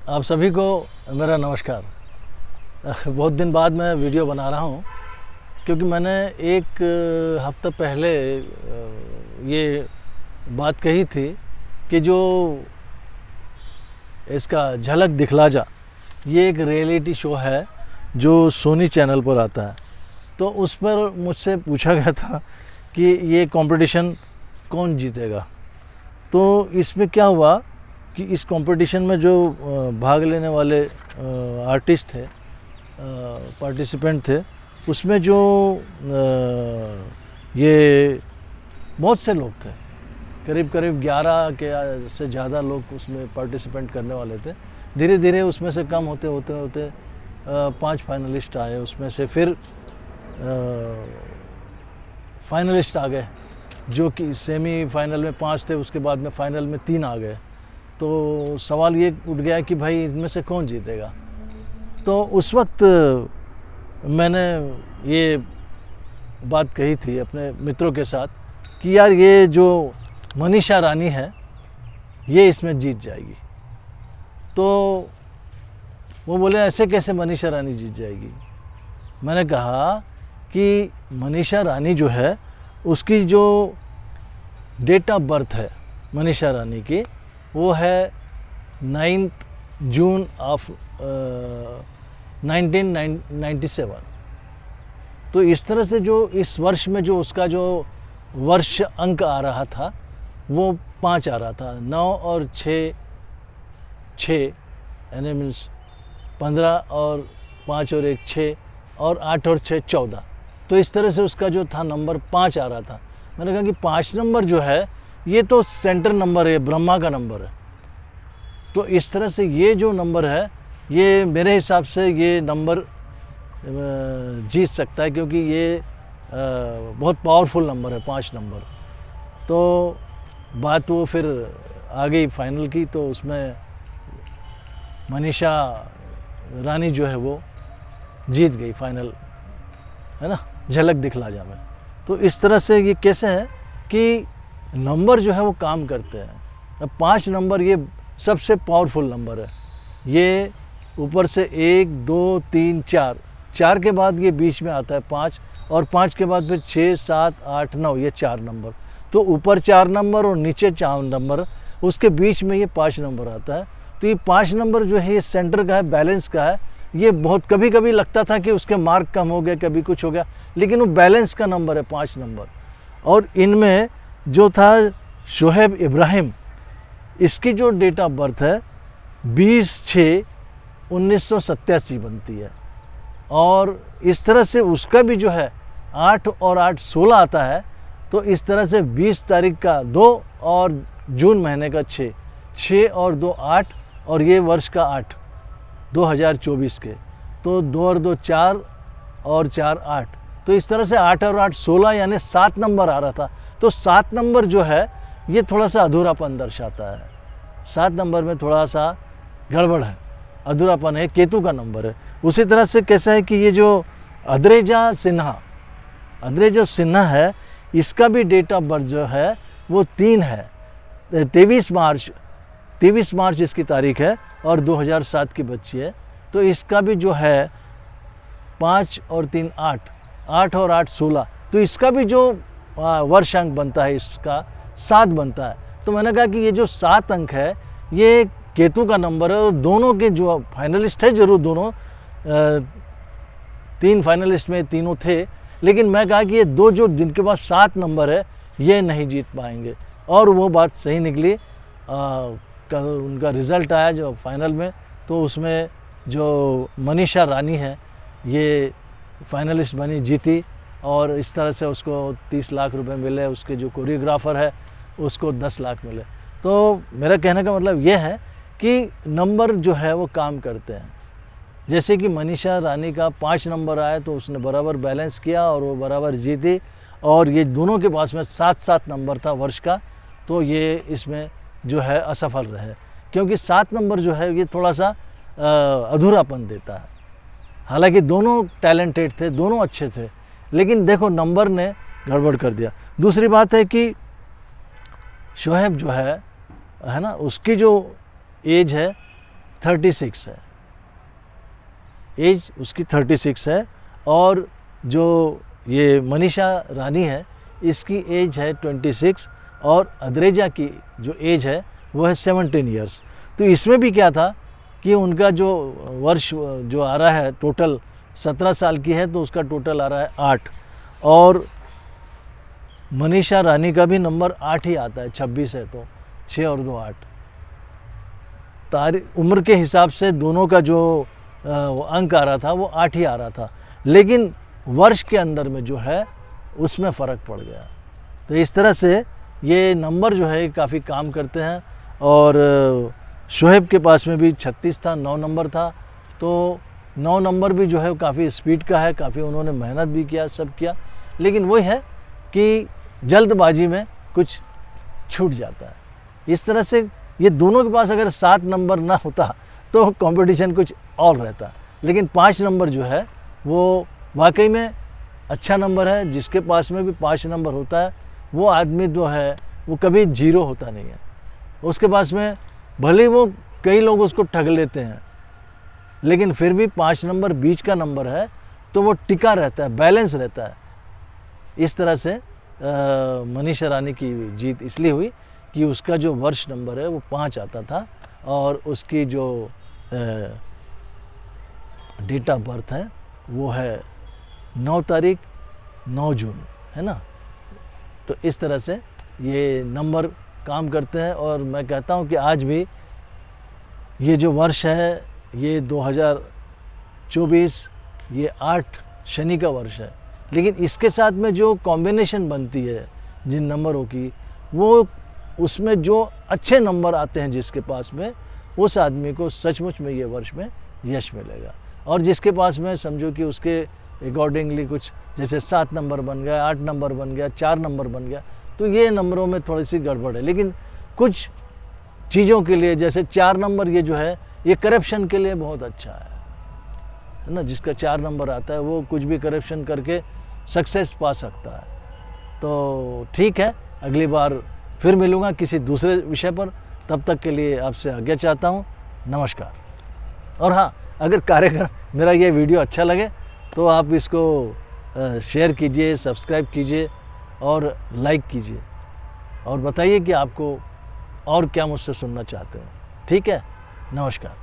आप सभी को मेरा नमस्कार। बहुत दिन बाद मैं वीडियो बना रहा हूँ क्योंकि मैंने एक हफ्ता पहले ये बात कही थी कि जो इसका झलक दिखला जा, ये एक रियलिटी शो है जो सोनी चैनल पर आता है। तो उस पर मुझसे पूछा गया था कि ये कंपटीशन कौन जीतेगा। तो इसमें क्या हुआ कि इस कंपटीशन में जो भाग लेने वाले आर्टिस्ट थे, पार्टिसिपेंट थे, उसमें जो ये बहुत से लोग थे, करीब 11 के से ज़्यादा लोग उसमें पार्टिसिपेंट करने वाले थे। धीरे धीरे उसमें से कम होते होते होते 5 फाइनलिस्ट आए, उसमें से फिर फाइनलिस्ट आ गए जो कि सेमीफाइनल में 5 थे, उसके बाद में फाइनल में 3 आ गए। तो सवाल ये उठ गया कि भाई इनमें से कौन जीतेगा। तो उस वक्त मैंने ये बात कही थी अपने मित्रों के साथ कि यार ये जो मनीषा रानी है ये इसमें जीत जाएगी। तो वो बोले ऐसे कैसे मनीषा रानी जीत जाएगी। मैंने कहा कि मनीषा रानी जो है उसकी जो डेट ऑफ बर्थ है मनीषा रानी की, वो है 9 जून ऑफ 1997। तो इस तरह से जो इस वर्ष में जो उसका जो वर्ष अंक आ रहा था वो 5 आ रहा था। 9 और 6 यानी मीन्स 15 और 5 और 1 6 और 8 और 6 14। तो इस तरह से उसका जो था नंबर 5 आ रहा था। मैंने कहा कि 5 नंबर जो है ये तो सेंटर नंबर है, ब्रह्मा का नंबर है। तो इस तरह से ये जो नंबर है ये मेरे हिसाब से ये नंबर जीत सकता है, क्योंकि ये बहुत पावरफुल नंबर है 5 नंबर। तो बात वो फिर आ गई फाइनल की, तो उसमें मनीषा रानी जो है वो जीत गई फाइनल, है ना, झलक दिखला जा में। तो इस तरह से ये कैसे है कि नंबर जो है वो काम करते हैं। अब 5 नंबर ये सबसे पावरफुल नंबर है। ये ऊपर से 1 2 3 4 के बाद ये बीच में आता है 5, और 5 के बाद फिर 6 7 8 9, ये 4 नंबर। तो ऊपर 4 नंबर और नीचे 4 नंबर, उसके बीच में ये 5 नंबर आता है। तो ये 5 नंबर जो है ये सेंटर का है, बैलेंस का है। ये बहुत कभी कभी लगता था कि उसके मार्क कम हो गए, कभी कुछ हो गया, लेकिन वो बैलेंस का नंबर है 5 नंबर। और इनमें जो था शोएब इब्राहिम, इसकी जो डेट ऑफ बर्थ है 20/6/1987 बनती है। और इस तरह से उसका भी जो है 8 और 8 16 आता है। तो इस तरह से 20 तारीख का 2 और जून महीने का 6 और 2 8, और ये वर्ष का 8 2024 के। तो 2 और 2 4 और 4 8। तो इस तरह से 8 और 8 16, यानी 7 नंबर आ रहा था। तो 7 नंबर जो है ये थोड़ा सा अधूरापन दर्शाता है। 7 नंबर में थोड़ा सा गड़बड़ है, अधूरापन है, केतु का नंबर है। उसी तरह से कैसा है कि ये जो अद्रेजा सिन्हा है, इसका भी डेट ऑफ बर्थ जो है वो 3 है, 23 मार्च इसकी तारीख है, और 2007 की बच्ची है। तो इसका भी जो है 5 और 3 8 और 8 16। तो इसका भी जो वर्ष अंक बनता है इसका 7 बनता है। तो मैंने कहा कि ये जो 7 अंक है ये केतु का नंबर है। और दोनों के जो फाइनलिस्ट है, जरूर दोनों 3 फाइनलिस्ट में तीनों थे, लेकिन मैं कहा कि ये 2 जो जिनके पास 7 नंबर है ये नहीं जीत पाएंगे। और वो बात सही निकली। कल उनका रिज़ल्ट आया जो फाइनल में, तो उसमें जो मनीषा रानी है ये फाइनलिस्ट बनी, जीती। और इस तरह से उसको 30 लाख रुपए मिले, उसके जो कोरियोग्राफर है उसको 10 लाख मिले। तो मेरा कहने का मतलब ये है कि नंबर जो है वो काम करते हैं। जैसे कि मनीषा रानी का 5 नंबर आया तो उसने बराबर बैलेंस किया और वो बराबर जीती। और ये दोनों के पास में 7 नंबर था वर्ष का, तो ये इसमें जो है असफल रहे, क्योंकि 7 नंबर जो है ये थोड़ा सा अधूरापन देता है। हालांकि दोनों टैलेंटेड थे, दोनों अच्छे थे, लेकिन देखो नंबर ने गड़बड़ कर दिया। दूसरी बात है कि शोएब जो है ना, उसकी जो एज है 36 है, एज उसकी 36 है। और जो ये मनीषा रानी है इसकी एज है 26 और अद्रेजा की जो एज है वो है 17 ईयर्स। तो इसमें भी क्या था कि उनका जो वर्ष जो आ रहा है टोटल 17 साल की है तो उसका टोटल आ रहा है 8, और मनीषा रानी का भी नंबर 8 ही आता है, 26 है तो 6 और 2 8। उम्र के हिसाब से दोनों का जो अंक आ रहा था वो 8 ही आ रहा था, लेकिन वर्ष के अंदर में जो है उसमें फ़र्क पड़ गया। तो इस तरह से ये नंबर जो है काफ़ी काम करते हैं। और शोएब के पास में भी 36 था, 9 नंबर था, तो 9 नंबर भी जो है काफ़ी स्पीड का है, काफ़ी उन्होंने मेहनत भी किया, सब किया, लेकिन वही है कि जल्दबाजी में कुछ छूट जाता है। इस तरह से ये दोनों के पास अगर 7 नंबर ना होता तो कंपटीशन कुछ और रहता, लेकिन 5 नंबर जो है वो वाकई में अच्छा नंबर है। जिसके पास में भी 5 नंबर होता है वो आदमी जो है वो कभी जीरो होता नहीं है। उसके पास में भले वो कई लोग उसको ठग लेते हैं, लेकिन फिर भी 5 नंबर बीच का नंबर है तो वो टिका रहता है, बैलेंस रहता है। इस तरह से मनीषा रानी की जीत इसलिए हुई कि उसका जो वर्ष नंबर है वो 5 आता था और उसकी जो डेट ऑफ बर्थ है वो है 9 तारीख 9 जून, है ना। तो इस तरह से ये नंबर काम करते हैं। और मैं कहता हूँ कि आज भी ये जो वर्ष है ये 2024 ये 8 शनि का वर्ष है, लेकिन इसके साथ में जो कॉम्बिनेशन बनती है जिन नंबरों की, वो उसमें जो अच्छे नंबर आते हैं जिसके पास में, उस आदमी को सचमुच में ये वर्ष में यश मिलेगा। और जिसके पास में समझो कि उसके अकॉर्डिंगली कुछ जैसे 7 नंबर बन गया, 8 नंबर बन गया, 4 नंबर बन गया, तो ये नंबरों में थोड़ी सी गड़बड़ है। लेकिन कुछ चीज़ों के लिए जैसे 4 नंबर ये जो है ये करप्शन के लिए बहुत अच्छा है ना। जिसका 4 नंबर आता है वो कुछ भी करप्शन करके सक्सेस पा सकता है। तो ठीक है, अगली बार फिर मिलूँगा किसी दूसरे विषय पर। तब तक के लिए आपसे आज्ञा चाहता हूँ। नमस्कार। और हाँ, अगर कार्यक्रम मेरा ये वीडियो अच्छा लगे तो आप इसको शेयर कीजिए, सब्सक्राइब कीजिए और लाइक कीजिए, और बताइए कि आपको और क्या मुझसे सुनना चाहते हो। ठीक है, नमस्कार।